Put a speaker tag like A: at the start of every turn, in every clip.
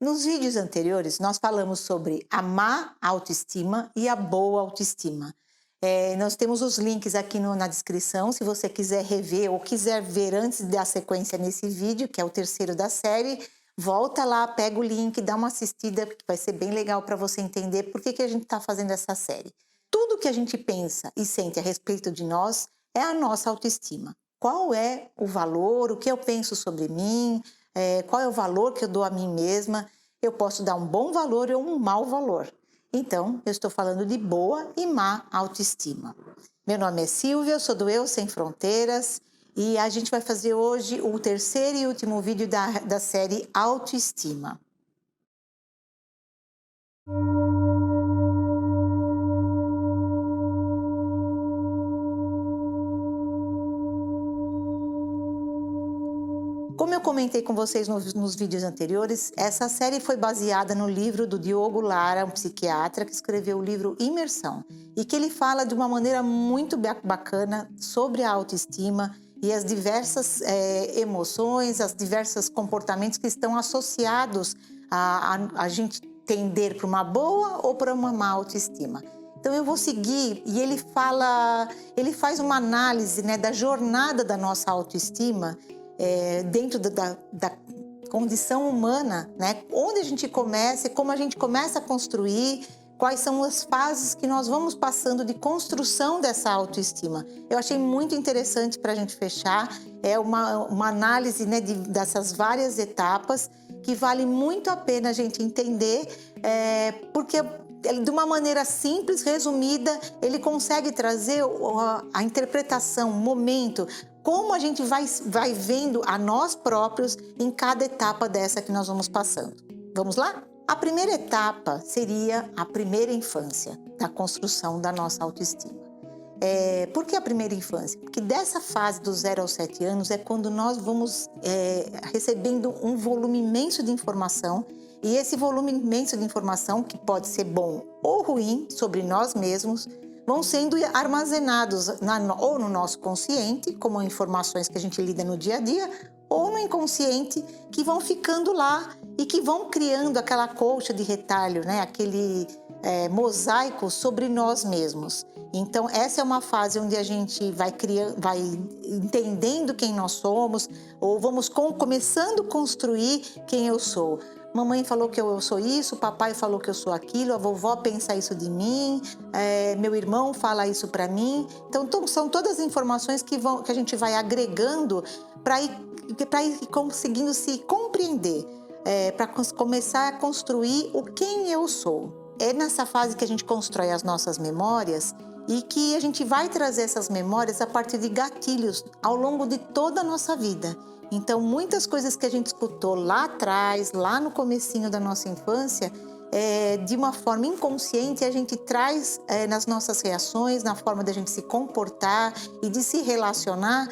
A: Nos vídeos anteriores, nós falamos sobre a má autoestima e a boa autoestima. Nós temos os links aqui na descrição, se você quiser rever ou quiser ver antes da sequência nesse vídeo, que é o terceiro da série, volta lá, pega o link, dá uma assistida, que vai ser bem legal para você entender por que a gente está fazendo essa série. Tudo que a gente pensa e sente a respeito de nós é a nossa autoestima. Qual é o valor, o que eu penso sobre mim, qual é o valor que eu dou a mim mesma? Eu posso dar um bom valor ou um mau valor. Então, eu estou falando de boa e má autoestima. Meu nome é Silvia, eu sou do Eu Sem Fronteiras e a gente vai fazer hoje o terceiro e último vídeo da série Autoestima. Como eu comentei com vocês nos vídeos anteriores, essa série foi baseada no livro do Diogo Lara, um psiquiatra que escreveu o livro Imersão, e que ele fala de uma maneira muito bacana sobre a autoestima e as diversas emoções, os diversos comportamentos que estão associados a gente tender para uma boa ou para uma má autoestima. Então eu vou seguir e ele faz uma análise, né, da jornada da nossa autoestima dentro da condição humana, né? Onde a gente começa e como a gente começa a construir, quais são as fases que nós vamos passando de construção dessa autoestima. Eu achei muito interessante para a gente fechar, uma análise, né, dessas várias etapas que vale muito a pena a gente entender, porque de uma maneira simples, resumida, ele consegue trazer a interpretação, o momento, como a gente vai vendo a nós próprios em cada etapa dessa que nós vamos passando. Vamos lá? A primeira etapa seria a primeira infância, da construção da nossa autoestima. Por que a primeira infância? Porque dessa fase dos 0 aos 7 anos é quando nós vamos recebendo um volume imenso de informação, e esse volume imenso de informação, que pode ser bom ou ruim sobre nós mesmos, vão sendo armazenados ou no nosso consciente, como informações que a gente lida no dia a dia, ou no inconsciente, que vão ficando lá e que vão criando aquela colcha de retalho, né? Aquele mosaico sobre nós mesmos. Então, essa é uma fase onde a gente vai entendendo quem nós somos, ou vamos começando a construir quem eu sou. Mamãe falou que eu sou isso, papai falou que eu sou aquilo, a vovó pensa isso de mim, meu irmão fala isso para mim. Então, são todas as informações que a gente vai agregando para ir conseguindo se compreender, para começar a construir o quem eu sou. É nessa fase que a gente constrói as nossas memórias e que a gente vai trazer essas memórias a partir de gatilhos ao longo de toda a nossa vida. Então, muitas coisas que a gente escutou lá atrás, lá no comecinho da nossa infância, de uma forma inconsciente, a gente traz nas nossas reações, na forma de a gente se comportar e de se relacionar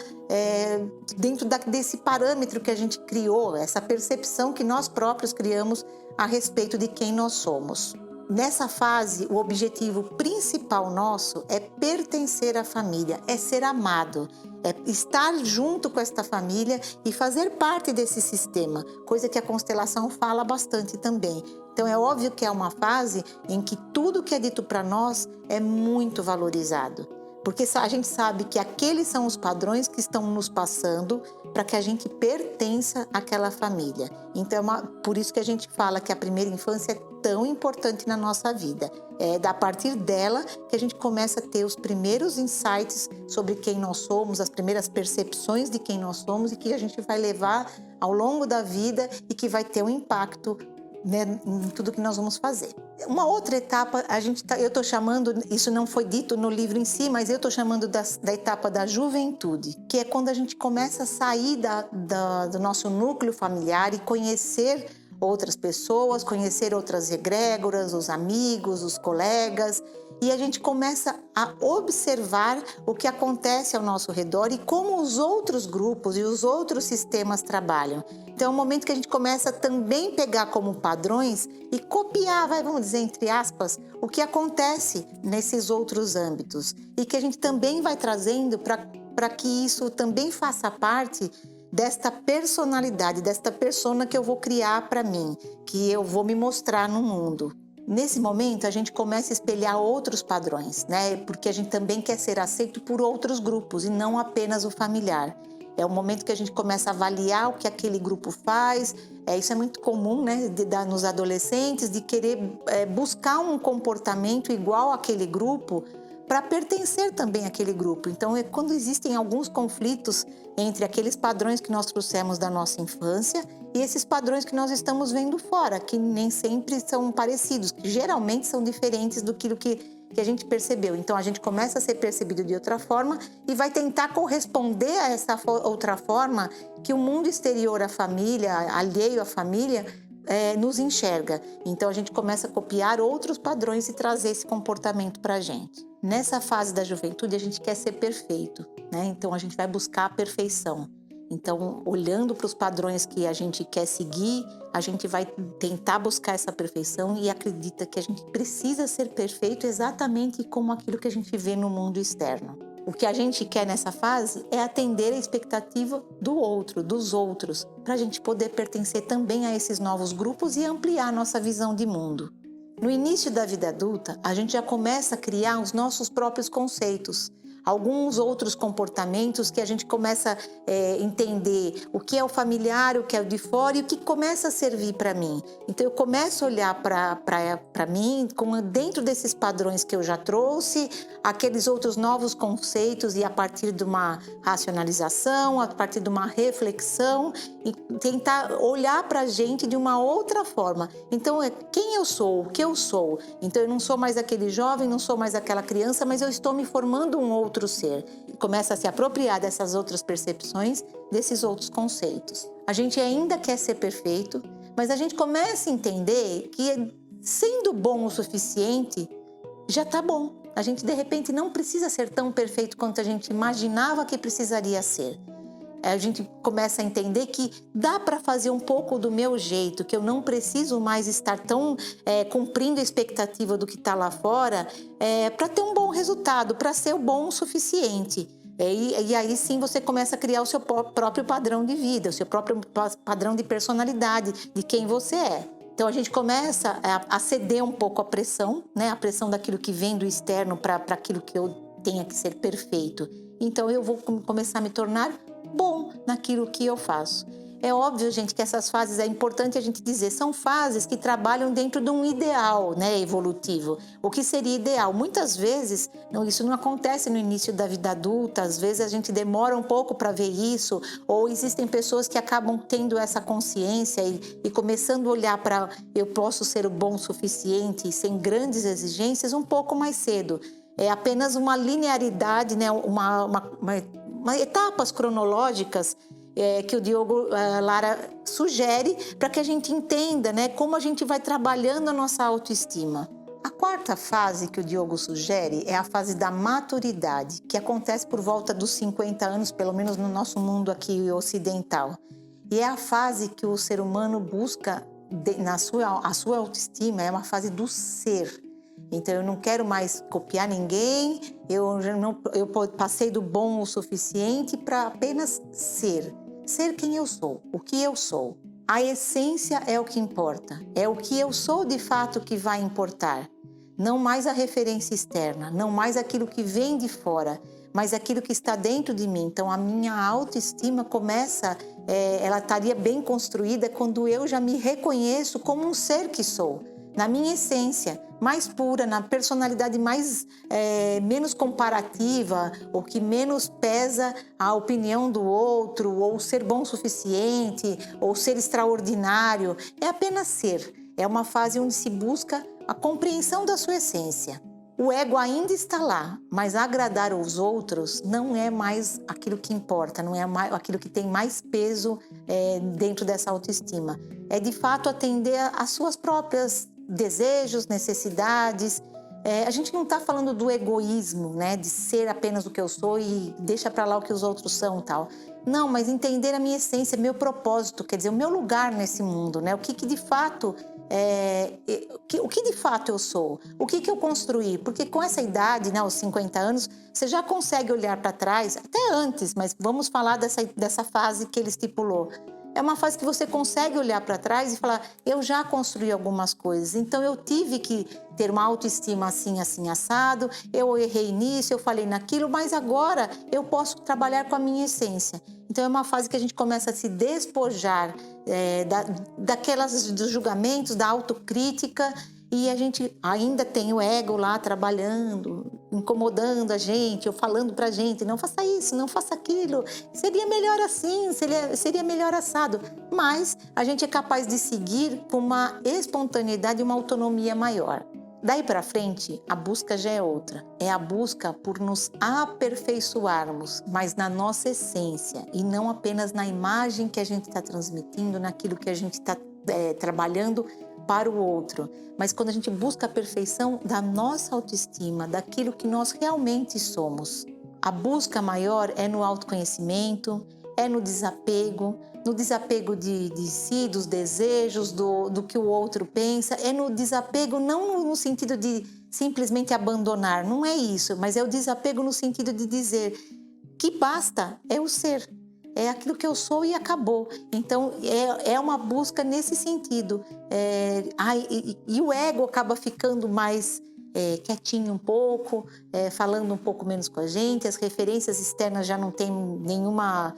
A: dentro desse parâmetro que a gente criou, essa percepção que nós próprios criamos a respeito de quem nós somos. Nessa fase, o objetivo principal nosso é pertencer à família, é ser amado, é estar junto com esta família e fazer parte desse sistema, coisa que a constelação fala bastante também. Então é óbvio que é uma fase em que tudo que é dito para nós é muito valorizado, porque a gente sabe que aqueles são os padrões que estão nos passando para que a gente pertença àquela família. Então por isso que a gente fala que a primeira infância é tão importante na nossa vida. É a partir dela que a gente começa a ter os primeiros insights sobre quem nós somos, as primeiras percepções de quem nós somos e que a gente vai levar ao longo da vida e que vai ter um impacto, né, em tudo que nós vamos fazer. Uma outra etapa, eu estou chamando, isso não foi dito no livro em si, mas eu estou chamando da etapa da juventude, que é quando a gente começa a sair do nosso núcleo familiar e conhecer outras pessoas, conhecer outras egrégoras, os amigos, os colegas, e a gente começa a observar o que acontece ao nosso redor e como os outros grupos e os outros sistemas trabalham. Então é um momento que a gente começa a também pegar como padrões e copiar, vamos dizer, entre aspas, o que acontece nesses outros âmbitos e que a gente também vai trazendo para que isso também faça parte desta personalidade, desta persona que eu vou criar para mim, que eu vou me mostrar no mundo. Nesse momento, a gente começa a espelhar outros padrões, né? Porque a gente também quer ser aceito por outros grupos e não apenas o familiar. É o momento que a gente começa a avaliar o que aquele grupo faz. Isso é muito comum, né, nos adolescentes, de querer buscar um comportamento igual àquele grupo para pertencer também àquele grupo. Então, é quando existem alguns conflitos entre aqueles padrões que nós trouxemos da nossa infância e esses padrões que nós estamos vendo fora, que nem sempre são parecidos, que geralmente são diferentes do que a gente percebeu. Então, a gente começa a ser percebido de outra forma e vai tentar corresponder a essa outra forma que o mundo exterior à família, alheio à família, nos enxerga. Então, a gente começa a copiar outros padrões e trazer esse comportamento para a gente. Nessa fase da juventude, a gente quer ser perfeito, né? Então, a gente vai buscar a perfeição. Então, olhando para os padrões que a gente quer seguir, a gente vai tentar buscar essa perfeição e acredita que a gente precisa ser perfeito exatamente como aquilo que a gente vê no mundo externo. O que a gente quer nessa fase é atender a expectativa do outro, dos outros, para a gente poder pertencer também a esses novos grupos e ampliar nossa visão de mundo. No início da vida adulta, a gente já começa a criar os nossos próprios conceitos, alguns outros comportamentos que a gente começa a entender o que é o familiar, o que é o de fora e o que começa a servir para mim. Então, eu começo a olhar para mim dentro desses padrões que eu já trouxe, aqueles outros novos conceitos e a partir de uma racionalização, a partir de uma reflexão e tentar olhar para a gente de uma outra forma. Então, quem eu sou, o que eu sou. Então, eu não sou mais aquele jovem, não sou mais aquela criança, mas eu estou me formando um outro ser. Começa a se apropriar dessas outras percepções, desses outros conceitos. A gente ainda quer ser perfeito, mas a gente começa a entender que sendo bom o suficiente, já está bom. A gente, de repente, não precisa ser tão perfeito quanto a gente imaginava que precisaria ser. A gente começa a entender que dá para fazer um pouco do meu jeito, que eu não preciso mais estar tão cumprindo a expectativa do que está lá fora para ter um bom resultado, para ser o bom o suficiente. E aí sim você começa a criar o seu próprio padrão de vida, o seu próprio padrão de personalidade, de quem você é. Então a gente começa a ceder um pouco à pressão, né? A pressão daquilo que vem do externo para aquilo que eu tenha que ser perfeito. Então eu vou começar a me tornar bom naquilo que eu faço. É óbvio, gente, que essas fases, é importante a gente dizer, são fases que trabalham dentro de um ideal, né, evolutivo. O que seria ideal? Muitas vezes, isso não acontece no início da vida adulta, às vezes a gente demora um pouco para ver isso, ou existem pessoas que acabam tendo essa consciência e começando a olhar para eu posso ser o bom o suficiente, sem grandes exigências, um pouco mais cedo. É apenas uma linearidade, né, etapas cronológicas que o Diogo Lara sugere para que a gente entenda, né, como a gente vai trabalhando a nossa autoestima. A quarta fase que o Diogo sugere é a fase da maturidade, que acontece por volta dos 50 anos, pelo menos no nosso mundo aqui ocidental. E é a fase que o ser humano busca a sua autoestima, é uma fase do ser. Então, eu não quero mais copiar ninguém, eu passei do bom o suficiente para apenas ser. Ser quem eu sou, o que eu sou. A essência é o que importa, é o que eu sou de fato que vai importar. Não mais a referência externa, não mais aquilo que vem de fora, mas aquilo que está dentro de mim. Então, a minha autoestima ela estaria bem construída quando eu já me reconheço como um ser que sou. Na minha essência mais pura, na personalidade menos comparativa, ou que menos pesa a opinião do outro, ou ser bom o suficiente, ou ser extraordinário. É apenas ser. É uma fase onde se busca a compreensão da sua essência. O ego ainda está lá, mas agradar os outros não é mais aquilo que importa, não é mais aquilo que tem mais peso dentro dessa autoestima. É de fato atender às suas próprias desejos, necessidades. A gente não está falando do egoísmo, né, de ser apenas o que eu sou e deixa para lá o que os outros são, tal. Não, mas entender a minha essência, meu propósito, quer dizer, o meu lugar nesse mundo, né? O que de fato o que de fato eu sou? O que eu construí? Porque com essa idade, né, aos 50 anos, você já consegue olhar para trás, até antes, mas vamos falar dessa fase que ele estipulou. É uma fase que você consegue olhar para trás e falar, eu já construí algumas coisas, então eu tive que ter uma autoestima assim, assim, assado, eu errei nisso, eu falei naquilo, mas agora eu posso trabalhar com a minha essência. Então é uma fase que a gente começa a se despojar dos julgamentos, da autocrítica, e a gente ainda tem o ego lá trabalhando, incomodando a gente, ou falando pra gente, não faça isso, não faça aquilo, seria melhor assim, seria melhor assado. Mas a gente é capaz de seguir com uma espontaneidade e uma autonomia maior. Daí para frente, a busca já é outra. É a busca por nos aperfeiçoarmos, mas na nossa essência e não apenas na imagem que a gente está transmitindo, naquilo que a gente está trabalhando para o outro. Mas quando a gente busca a perfeição da nossa autoestima, daquilo que nós realmente somos. A busca maior é no autoconhecimento, é no desapego de si, dos desejos, do que o outro pensa, é no desapego não no sentido de simplesmente abandonar, não é isso, mas é o desapego no sentido de dizer que basta, é o ser, é aquilo que eu sou e acabou. Então é uma busca nesse sentido. E o ego acaba ficando mais quietinho um pouco, falando um pouco menos com a gente, as referências externas já não têm nenhuma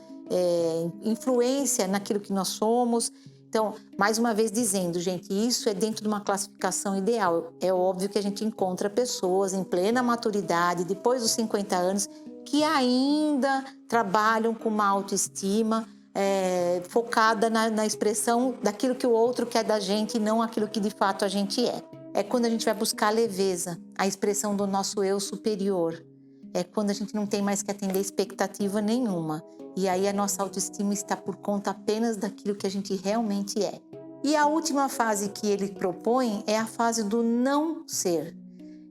A: influência naquilo que nós somos. Então, mais uma vez dizendo, gente, isso é dentro de uma classificação ideal. É óbvio que a gente encontra pessoas em plena maturidade, depois dos 50 anos, que ainda trabalham com uma autoestima focada na expressão daquilo que o outro quer da gente e não aquilo que de fato a gente é. É quando a gente vai buscar a leveza, a expressão do nosso eu superior. É quando a gente não tem mais que atender expectativa nenhuma. E aí a nossa autoestima está por conta apenas daquilo que a gente realmente é. E a última fase que ele propõe é a fase do não ser,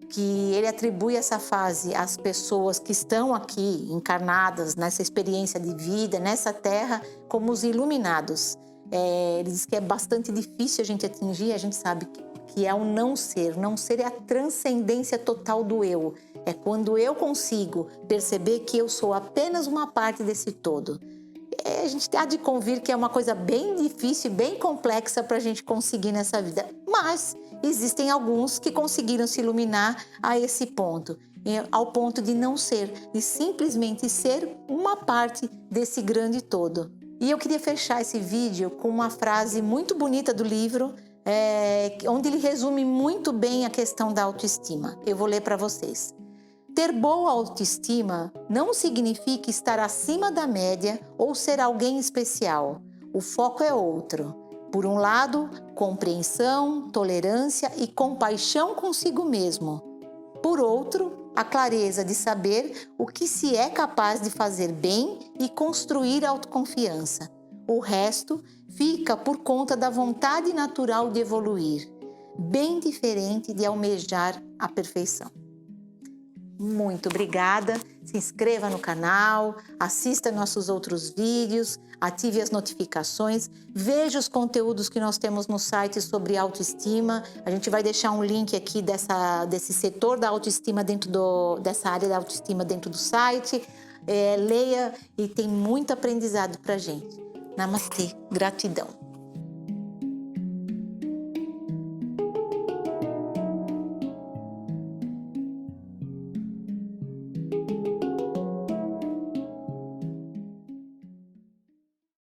A: que ele atribui essa fase às pessoas que estão aqui encarnadas nessa experiência de vida, nessa terra, como os iluminados. Ele diz que é bastante difícil a gente atingir, a gente sabe que é o não ser. Não ser é a transcendência total do eu. É quando eu consigo perceber que eu sou apenas uma parte desse todo. A gente há de convir que é uma coisa bem difícil, bem complexa para a gente conseguir nessa vida. Mas existem alguns que conseguiram se iluminar a esse ponto. Ao ponto de não ser, de simplesmente ser uma parte desse grande todo. E eu queria fechar esse vídeo com uma frase muito bonita do livro, onde ele resume muito bem a questão da autoestima. Eu vou ler para vocês. Ter boa autoestima não significa estar acima da média ou ser alguém especial. O foco é outro. Por um lado, compreensão, tolerância e compaixão consigo mesmo. Por outro, a clareza de saber o que se é capaz de fazer bem e construir autoconfiança. O resto fica por conta da vontade natural de evoluir, bem diferente de almejar a perfeição. Muito obrigada, se inscreva no canal, assista nossos outros vídeos, ative as notificações, veja os conteúdos que nós temos no site sobre autoestima. A gente vai deixar um link aqui desse setor da autoestima dessa área da autoestima dentro do site. Leia e tem muito aprendizado pra gente. Namastê, gratidão.